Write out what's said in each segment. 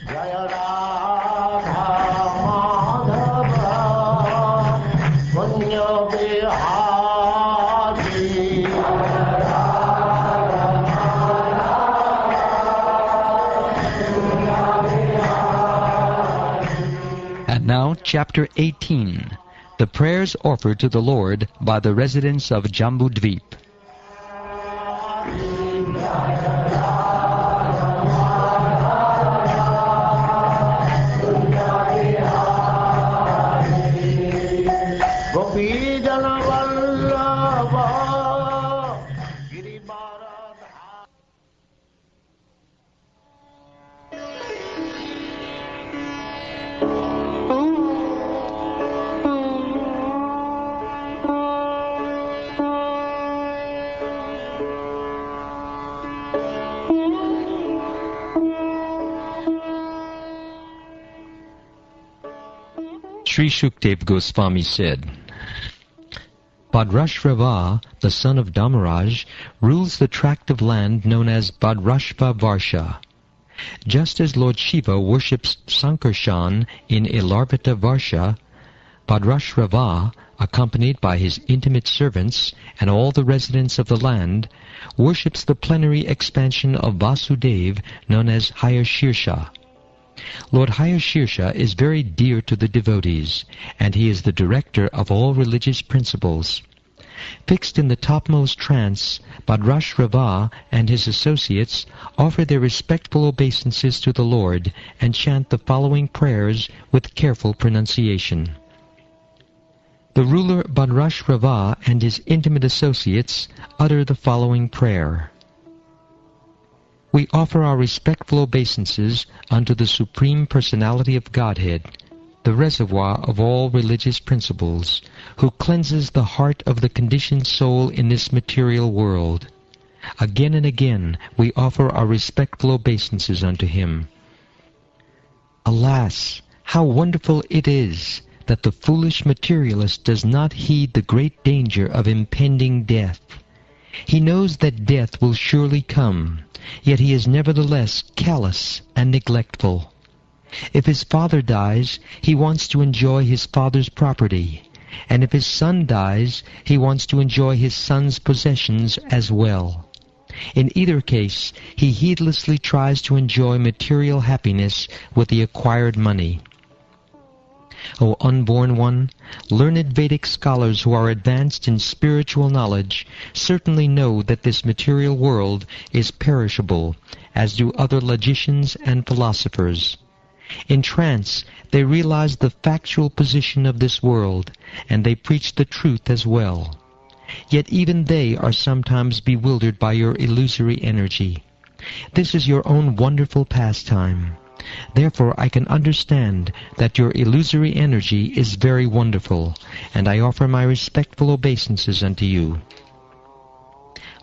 Jaya Radha Madhava Punya Bihari. And now, Chapter 18, the prayers offered to the Lord by the residents of Jambudvip. Sri Shukdev Goswami said, Bhadrashvava, the son of Dharmaraj, rules the tract of land known as Bhadrashva Varsha. Just as Lord Shiva worships Sankarshan in Ilarvata Varsha, Bhadrashvava, accompanied by his intimate servants and all the residents of the land, worships the plenary expansion of Vasudev known as Hayashirsha. Lord Hayashirsha is very dear to the devotees, and he is the director of all religious principles. Fixed in the topmost trance, Bhadrashvava and his associates offer their respectful obeisances to the Lord and chant the following prayers with careful pronunciation. The ruler Bhadrashvava and his intimate associates utter the following prayer. We offer our respectful obeisances unto the Supreme Personality of Godhead, the reservoir of all religious principles, who cleanses the heart of the conditioned soul in this material world. Again and again we offer our respectful obeisances unto him. Alas, how wonderful it is that the foolish materialist does not heed the great danger of impending death. He knows that death will surely come, yet he is nevertheless callous and neglectful. If his father dies, he wants to enjoy his father's property, and if his son dies, he wants to enjoy his son's possessions as well. In either case, he heedlessly tries to enjoy material happiness with the acquired money. O unborn one, learned Vedic scholars who are advanced in spiritual knowledge certainly know that this material world is perishable, as do other logicians and philosophers. In trance, they realize the factual position of this world, and they preach the truth as well. Yet even they are sometimes bewildered by your illusory energy. This is your own wonderful pastime. Therefore I can understand that your illusory energy is very wonderful, and I offer my respectful obeisances unto you.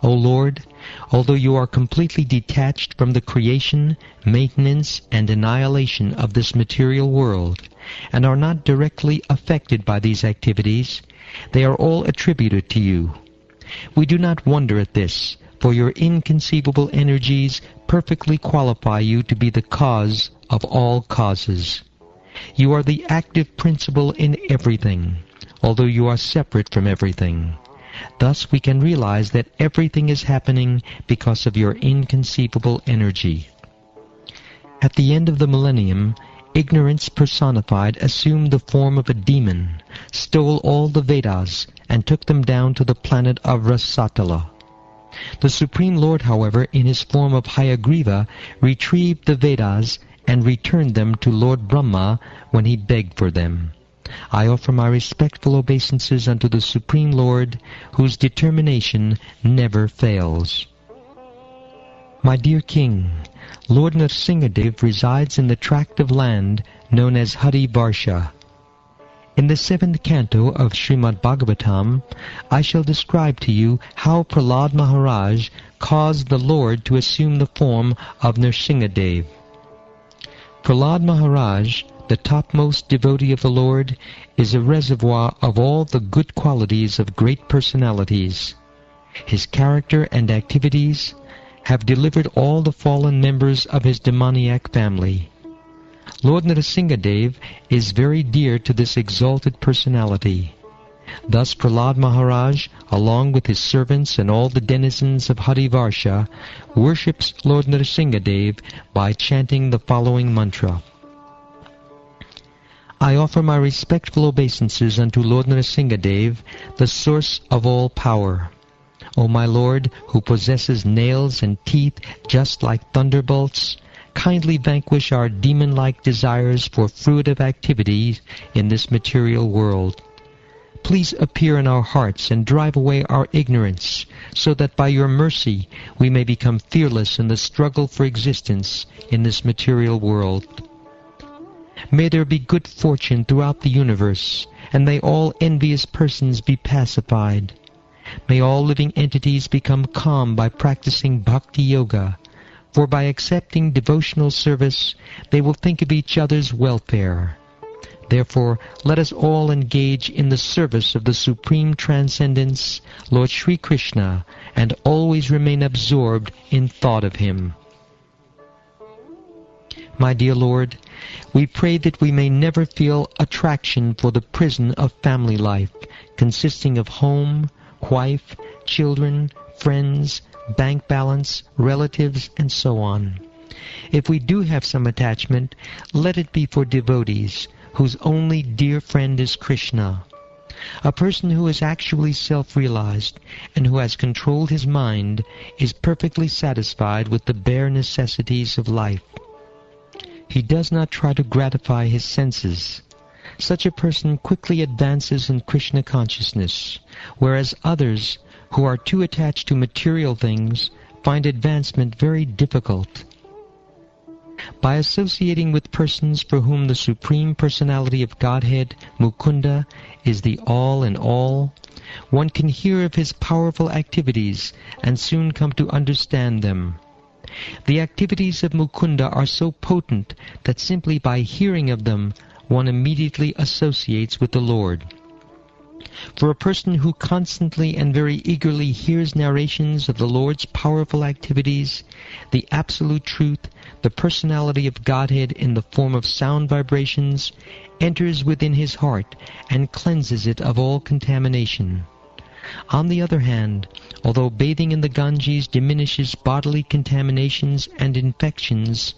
O Lord, although you are completely detached from the creation, maintenance, and annihilation of this material world, and are not directly affected by these activities, they are all attributed to you. We do not wonder at this, for your inconceivable energies perfectly qualify you to be the cause of all causes. You are the active principle in everything, although you are separate from everything. Thus we can realize that everything is happening because of your inconceivable energy. At the end of the millennium, ignorance personified assumed the form of a demon, stole all the Vedas, and took them down to the planet of Rasatala. The Supreme Lord, however, in his form of Hayagriva, retrieved the Vedas and returned them to Lord Brahma when he begged for them. I offer my respectful obeisances unto the Supreme Lord, whose determination never fails. My dear King, Lord Nrsingadev resides in the tract of land known as Hari Varsha. In the 7th canto of Srimad Bhagavatam, I shall describe to you how Prahlad Maharaj caused the Lord to assume the form of Nrsingadev. Prahlad Maharaj, the topmost devotee of the Lord, is a reservoir of all the good qualities of great personalities. His character and activities have delivered all the fallen members of his demoniac family. Lord Nrsingadev is very dear to this exalted personality. Thus Prahlad Maharaj, along with his servants and all the denizens of Harivarsha, worships Lord Nrsingadev by chanting the following mantra. I offer my respectful obeisances unto Lord Nrsingadev, the source of all power. O my Lord, who possesses nails and teeth just like thunderbolts, kindly vanquish our demon-like desires for fruitive activities in this material world. Please appear in our hearts and drive away our ignorance, so that by your mercy we may become fearless in the struggle for existence in this material world. May there be good fortune throughout the universe, and may all envious persons be pacified. May all living entities become calm by practicing bhakti yoga, for by accepting devotional service they will think of each other's welfare. Therefore, let us all engage in the service of the Supreme Transcendence, Lord Sri Krishna, and always remain absorbed in thought of Him. My dear Lord, we pray that we may never feel attraction for the prison of family life, consisting of home, wife, children, friends, bank balance, relatives, and so on. If we do have some attachment, let it be for devotees, whose only dear friend is Krishna. A person who is actually self-realized and who has controlled his mind is perfectly satisfied with the bare necessities of life. He does not try to gratify his senses. Such a person quickly advances in Krishna consciousness, whereas others, who are too attached to material things, find advancement very difficult. By associating with persons for whom the Supreme Personality of Godhead, Mukunda, is the all in all, one can hear of his powerful activities and soon come to understand them. The activities of Mukunda are so potent that simply by hearing of them, one immediately associates with the Lord. For a person who constantly and very eagerly hears narrations of the Lord's powerful activities, the absolute truth, the personality of Godhead in the form of sound vibrations, enters within his heart and cleanses it of all contamination. On the other hand, although bathing in the Ganges diminishes bodily contaminations and infections,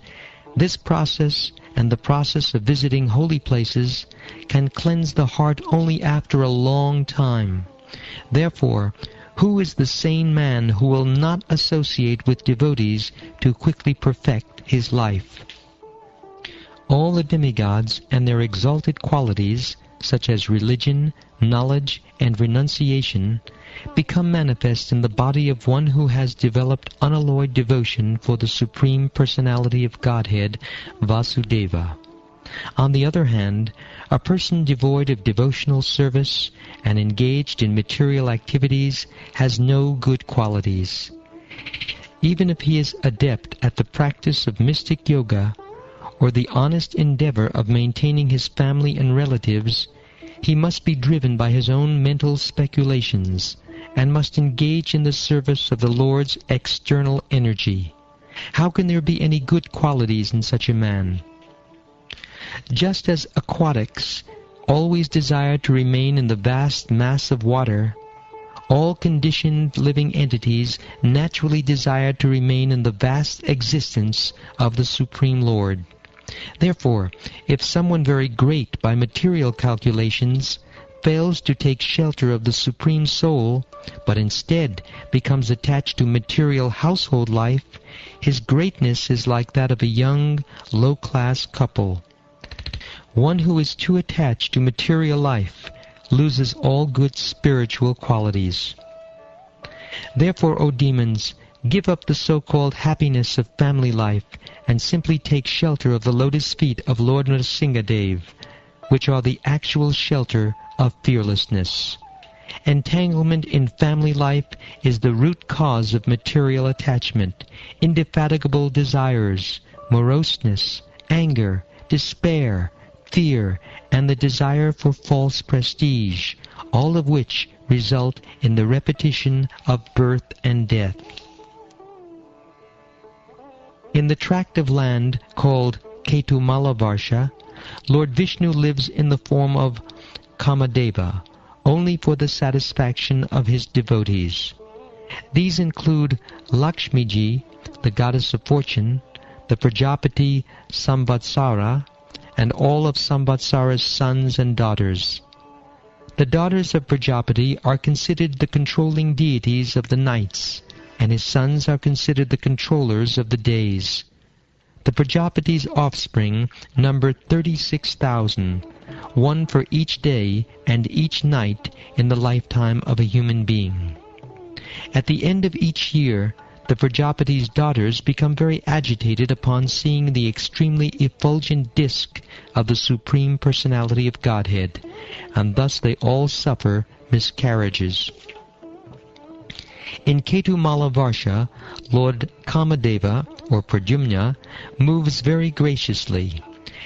this process and the process of visiting holy places can cleanse the heart only after a long time. Therefore, who is the sane man who will not associate with devotees to quickly perfect his life? All the demigods and their exalted qualities, such as religion, knowledge, and renunciation, become manifest in the body of one who has developed unalloyed devotion for the Supreme Personality of Godhead, Vasudeva. On the other hand, a person devoid of devotional service and engaged in material activities has no good qualities. Even if he is adept at the practice of mystic yoga or the honest endeavor of maintaining his family and relatives, he must be driven by his own mental speculations and must engage in the service of the Lord's external energy. How can there be any good qualities in such a man? Just as aquatics always desire to remain in the vast mass of water, all conditioned living entities naturally desire to remain in the vast existence of the Supreme Lord. Therefore, if someone very great by material calculations fails to take shelter of the Supreme Soul, but instead becomes attached to material household life, his greatness is like that of a young, low-class couple. One who is too attached to material life loses all good spiritual qualities. Therefore, O demons, give up the so-called happiness of family life and simply take shelter of the lotus feet of Lord Nrsingadev, which are the actual shelter of fearlessness. Entanglement in family life is the root cause of material attachment, indefatigable desires, moroseness, anger, despair, fear, and the desire for false prestige, all of which result in the repetition of birth and death. In the tract of land called Ketumala Lord Vishnu lives in the form of Kamadeva, only for the satisfaction of his devotees. These include Lakshmiji, the goddess of fortune, the Prajapati Samvatsara, and all of Samvatsara's sons and daughters. The daughters of Prajapati are considered the controlling deities of the nights, and his sons are considered the controllers of the days. The Prajapati's offspring number 36,000, one for each day and each night in the lifetime of a human being. At the end of each year, the Prajapati's daughters become very agitated upon seeing the extremely effulgent disk of the Supreme Personality of Godhead, and thus they all suffer miscarriages. In Ketumala Lord Kamadeva, or Pradyumna, moves very graciously.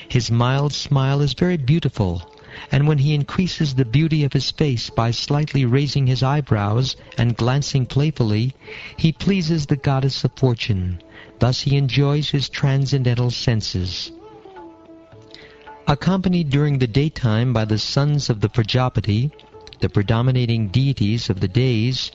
His mild smile is very beautiful, and when he increases the beauty of his face by slightly raising his eyebrows and glancing playfully, he pleases the goddess of fortune. Thus he enjoys his transcendental senses. Accompanied during the daytime by the sons of the Prajapati, the predominating deities of the days,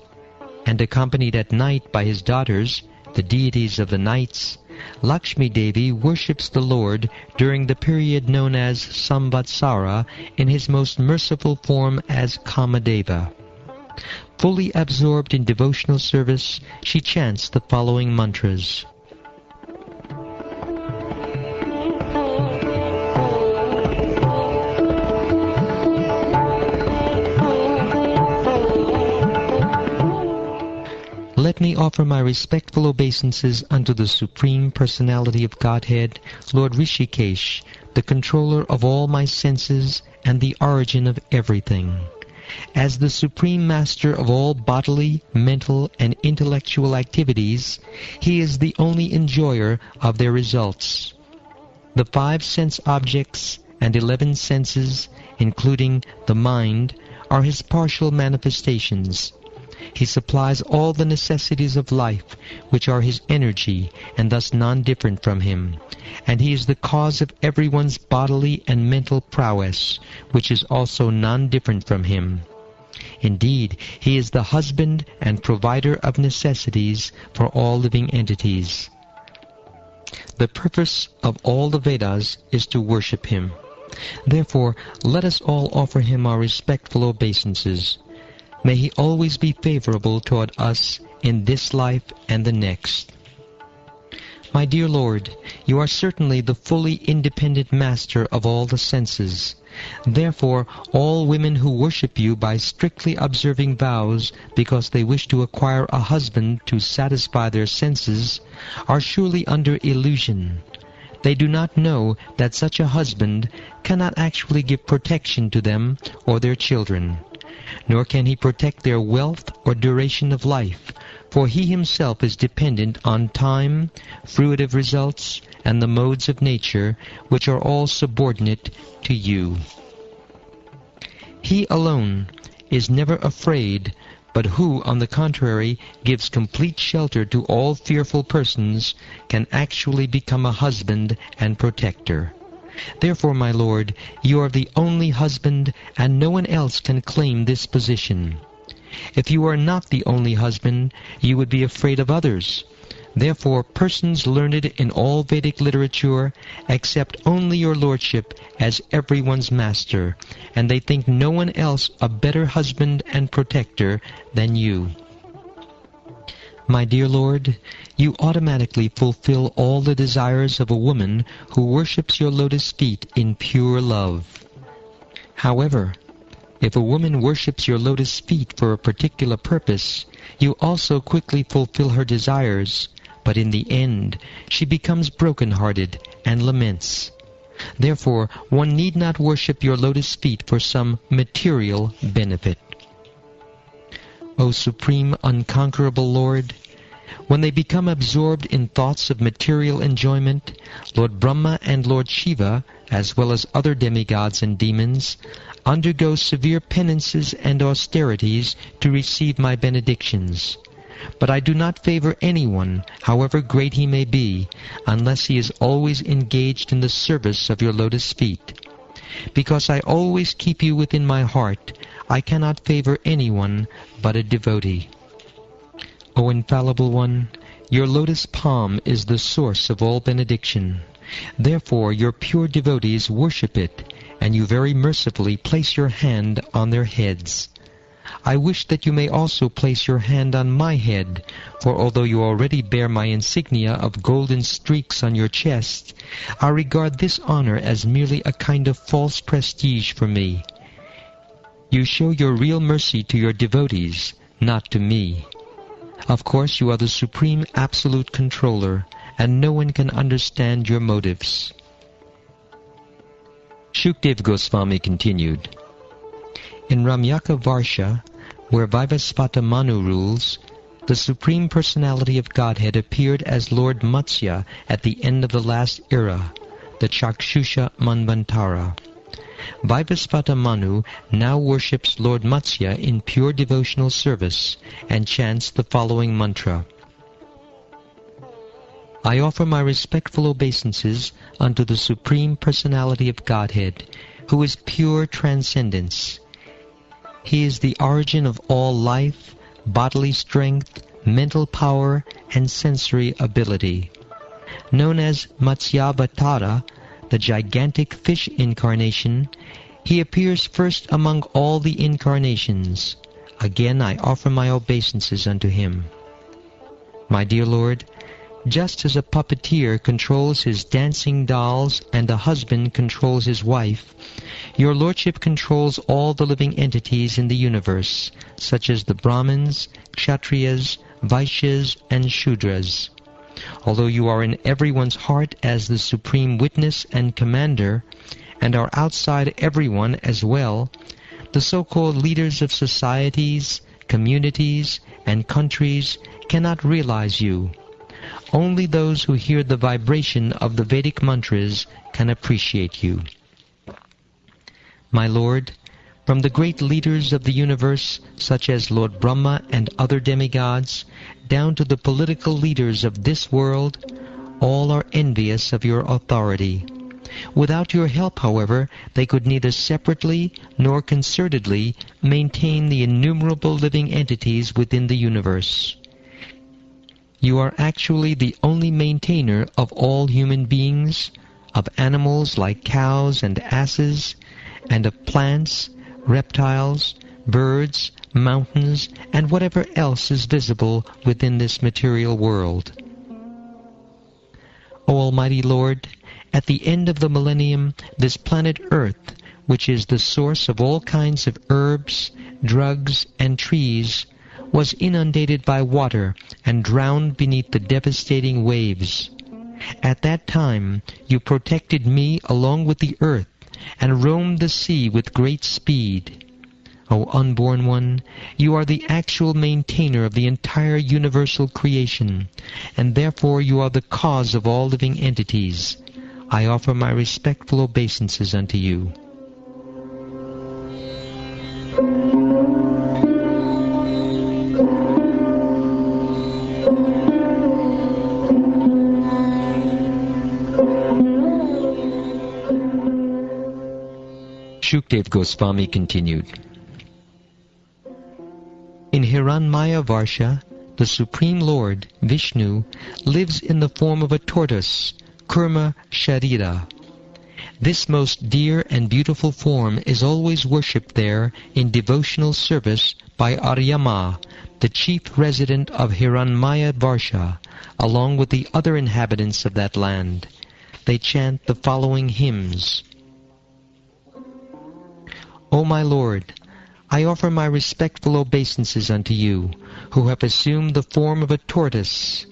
and accompanied at night by his daughters, the deities of the nights, Lakshmi Devi worships the Lord during the period known as Samvatsara in his most merciful form as Kamadeva. Fully absorbed in devotional service, she chants the following mantras. Let me offer my respectful obeisances unto the Supreme Personality of Godhead, Lord Rishikesh, the controller of all my senses and the origin of everything. As the Supreme Master of all bodily, mental, and intellectual activities, he is the only enjoyer of their results. The 5 sense objects and 11 senses, including the mind, are his partial manifestations. He supplies all the necessities of life, which are his energy, and thus non-different from him. And he is the cause of everyone's bodily and mental prowess, which is also non-different from him. Indeed, he is the husband and provider of necessities for all living entities. The purpose of all the Vedas is to worship him. Therefore, let us all offer him our respectful obeisances. May he always be favorable toward us in this life and the next. My dear Lord, you are certainly the fully independent master of all the senses. Therefore, all women who worship you by strictly observing vows because they wish to acquire a husband to satisfy their senses are surely under illusion. They do not know that such a husband cannot actually give protection to them or their children, nor can he protect their wealth or duration of life, for he himself is dependent on time, fruitive results, and the modes of nature, which are all subordinate to you. He alone is never afraid, but who, on the contrary, gives complete shelter to all fearful persons, can actually become a husband and protector. Therefore, my Lord, you are the only husband, and no one else can claim this position. If you are not the only husband, you would be afraid of others. Therefore, persons learned in all Vedic literature accept only your lordship as everyone's master, and they think no one else a better husband and protector than you. My dear Lord, you automatically fulfill all the desires of a woman who worships your lotus feet in pure love. However, if a woman worships your lotus feet for a particular purpose, you also quickly fulfill her desires, but in the end she becomes broken-hearted and laments. Therefore, one need not worship your lotus feet for some material benefit. O Supreme Unconquerable Lord, when they become absorbed in thoughts of material enjoyment, Lord Brahma and Lord Shiva, as well as other demigods and demons, undergo severe penances and austerities to receive my benedictions. but I do not favor anyone, however great he may be, unless he is always engaged in the service of your lotus feet. Because I always keep you within my heart, I cannot favor anyone but a devotee. O Infallible One, your lotus palm is the source of all benediction. Therefore your pure devotees worship it, and you very mercifully place your hand on their heads. I wish that you may also place your hand on my head, for although you already bear my insignia of golden streaks on your chest, I regard this honor as merely a kind of false prestige for me. You show your real mercy to your devotees, not to me. Of course, you are the Supreme Absolute Controller, and no one can understand your motives. Shukdev Goswami continued. In Ramyaka Varsha, where Vaivasvata Manu rules, the Supreme Personality of Godhead appeared as Lord Matsya at the end of the last era, the Chakshusha Manvantara. Vaivasvata Manu now worships Lord Matsya in pure devotional service and chants the following mantra. I offer my respectful obeisances unto the Supreme Personality of Godhead, who is pure transcendence. He is the origin of all life, bodily strength, mental power, and sensory ability. Known as Matsyavatara, the gigantic fish incarnation, he appears first among all the incarnations. Again I offer my obeisances unto him. My dear Lord, just as a puppeteer controls his dancing dolls and a husband controls his wife, your Lordship controls all the living entities in the universe, such as the Brahmins, Kshatriyas, Vaishyas, and Shudras. Although you are in everyone's heart as the supreme witness and commander, and are outside everyone as well, the so-called leaders of societies, communities, and countries cannot realize you. Only those who hear the vibration of the Vedic mantras can appreciate you. My Lord, from the great leaders of the universe, such as Lord Brahma and other demigods, down to the political leaders of this world, all are envious of your authority. Without your help, however, they could neither separately nor concertedly maintain the innumerable living entities within the universe. You are actually the only maintainer of all human beings, of animals like cows and asses, and of plants, reptiles, birds, mountains, and whatever else is visible within this material world. O Almighty Lord, at the end of the millennium, this planet Earth, which is the source of all kinds of herbs, drugs, and trees, was inundated by water and drowned beneath the devastating waves. At that time, you protected me along with the earth and roamed the sea with great speed. O unborn one, you are the actual maintainer of the entire universal creation, and therefore you are the cause of all living entities. I offer my respectful obeisances unto you. Shukdev Goswami continued. In Hiranmaya Varsha, the Supreme Lord, Vishnu, lives in the form of a tortoise, Kurma Sharira. This most dear and beautiful form is always worshipped there in devotional service by Aryama, the chief resident of Hiranmaya Varsha, along with the other inhabitants of that land. They chant the following hymns. O my Lord, I offer my respectful obeisances unto you, who have assumed the form of a tortoise.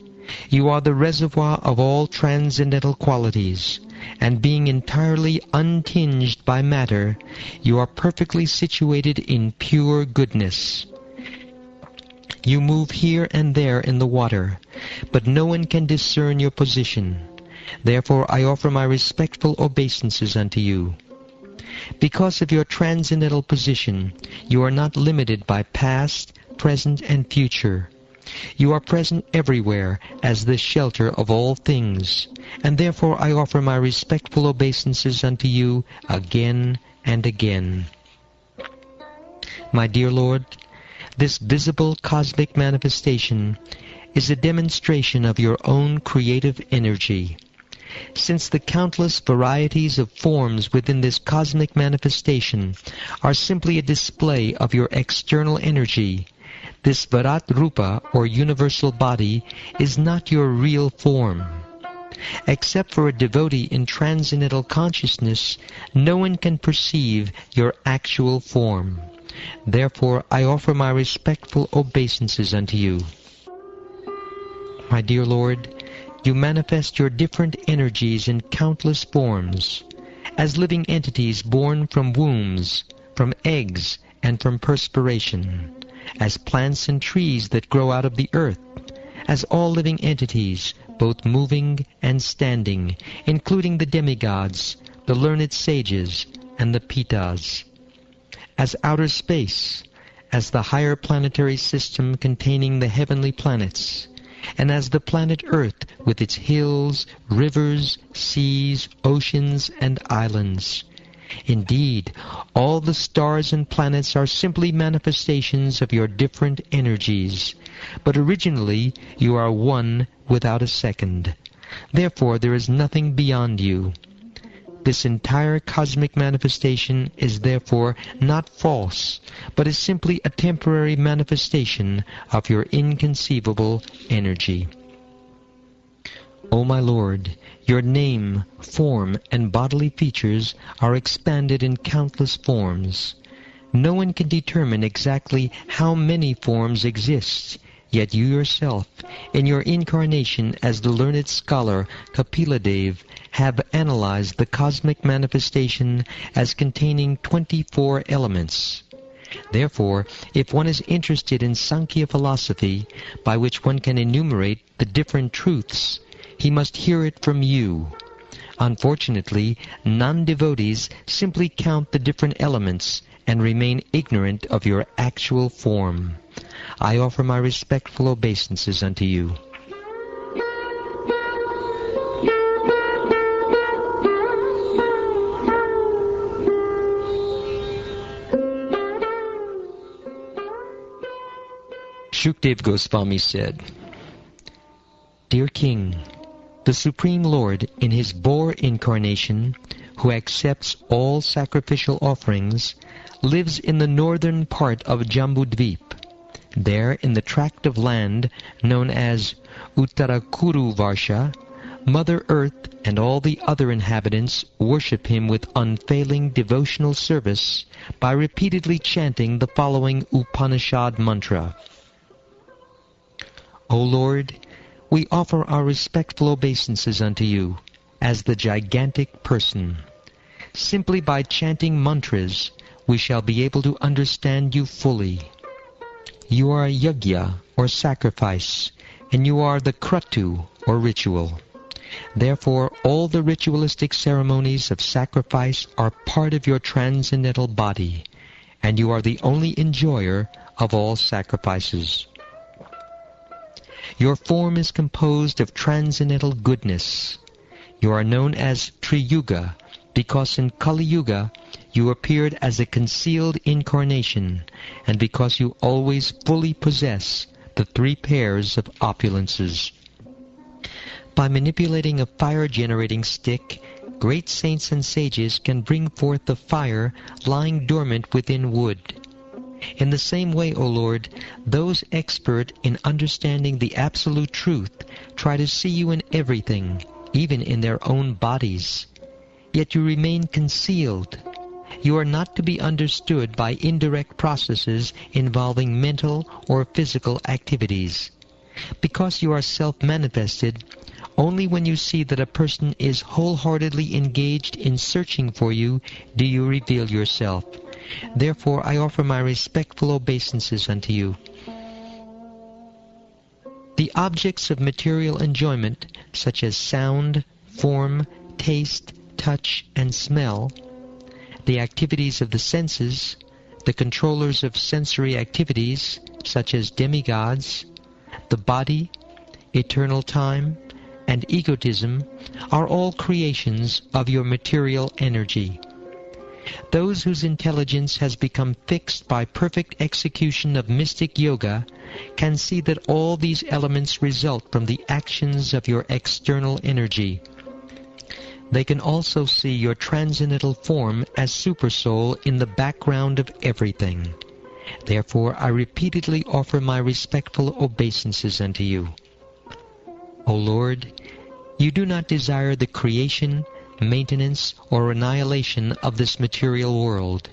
You are the reservoir of all transcendental qualities, and being entirely untinged by matter, you are perfectly situated in pure goodness. You move here and there in the water, but no one can discern your position. Therefore I offer my respectful obeisances unto you. Because of your transcendental position, you are not limited by past, present, and future. You are present everywhere as the shelter of all things, and therefore I offer my respectful obeisances unto you again and again. My dear Lord, this visible cosmic manifestation is a demonstration of your own creative energy. Since the countless varieties of forms within this cosmic manifestation are simply a display of your external energy, this Varat Rupa, or universal body, is not your real form. Except for a devotee in transcendental consciousness, no one can perceive your actual form. Therefore, I offer my respectful obeisances unto you. My dear Lord, you manifest your different energies in countless forms, as living entities born from wombs, from eggs, and from perspiration, as plants and trees that grow out of the earth, as all living entities, both moving and standing, including the demigods, the learned sages, and the Pitas, as outer space, as the higher planetary system containing the heavenly planets, and as the planet Earth with its hills, rivers, seas, oceans, and islands. Indeed, all the stars and planets are simply manifestations of your different energies, but originally you are one without a second. Therefore there is nothing beyond you. This entire cosmic manifestation is therefore not false, but is simply a temporary manifestation of your inconceivable energy. O my Lord, your name, form, and bodily features are expanded in countless forms. No one can determine exactly how many forms exist, yet you yourself, in your incarnation as the learned scholar Kapiladev, have analyzed the cosmic manifestation as containing 24 elements. Therefore, if one is interested in Sankhya philosophy, by which one can enumerate the different truths, he must hear it from you. Unfortunately, non-devotees simply count the different elements and remain ignorant of your actual form. I offer my respectful obeisances unto you. Shukdev Goswami said, Dear King, the Supreme Lord in his boar incarnation, who accepts all sacrificial offerings, lives in the northern part of Jambudvip. There, in the tract of land known as Uttarakuru Varsha, Mother Earth and all the other inhabitants worship him with unfailing devotional service by repeatedly chanting the following Upanishad mantra. O Lord, we offer our respectful obeisances unto you as the gigantic person. Simply by chanting mantras, we shall be able to understand you fully. You are a yajna, or sacrifice, and you are the kratu, or ritual. Therefore, all the ritualistic ceremonies of sacrifice are part of your transcendental body, and you are the only enjoyer of all sacrifices. Your form is composed of transcendental goodness. You are known as Triyuga, because in Kali Yuga you appeared as a concealed incarnation, and because you always fully possess the 3 pairs of opulences. By manipulating a fire-generating stick, great saints and sages can bring forth the fire lying dormant within wood. In the same way, O Lord, those expert in understanding the absolute truth try to see you in everything, even in their own bodies. Yet you remain concealed. You are not to be understood by indirect processes involving mental or physical activities. Because you are self-manifested, only when you see that a person is wholeheartedly engaged in searching for you do you reveal yourself. Therefore I offer my respectful obeisances unto you. The objects of material enjoyment, such as sound, form, taste, touch, and smell, the activities of the senses, the controllers of sensory activities, such as demigods, The body, eternal time, and egotism are all creations of your material energy. Those whose intelligence has become fixed by perfect execution of mystic yoga can see that all these elements result from the actions of your external energy. They can also see your transcendental form as Supersoul in the background of everything. Therefore, I repeatedly offer my respectful obeisances unto you. O Lord, you do not desire the creation, maintenance, or annihilation of this material world,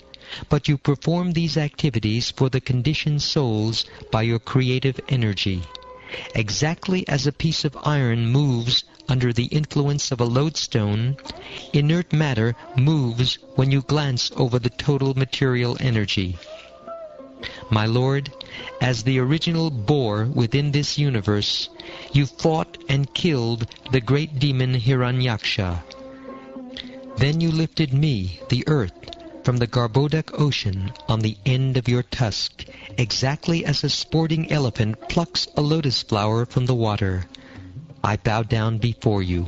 but you perform these activities for the conditioned souls by your creative energy. Exactly as a piece of iron moves under the influence of a lodestone, inert matter moves when you glance over the total material energy. My Lord, as the original boar within this universe, you fought and killed the great demon Hiranyaksha. Then you lifted me, the earth, from the Garbhodak ocean on the end of your tusk, exactly as a sporting elephant plucks a lotus flower from the water. I bow down before you.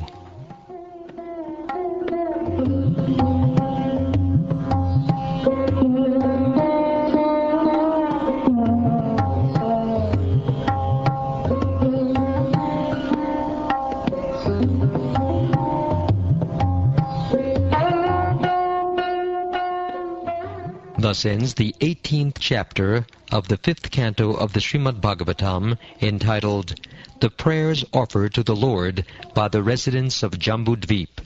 Thus ends the 18th chapter of the 5th canto of the Srimad Bhagavatam, entitled The Prayers Offered to the Lord by the Residents of Jambudvip.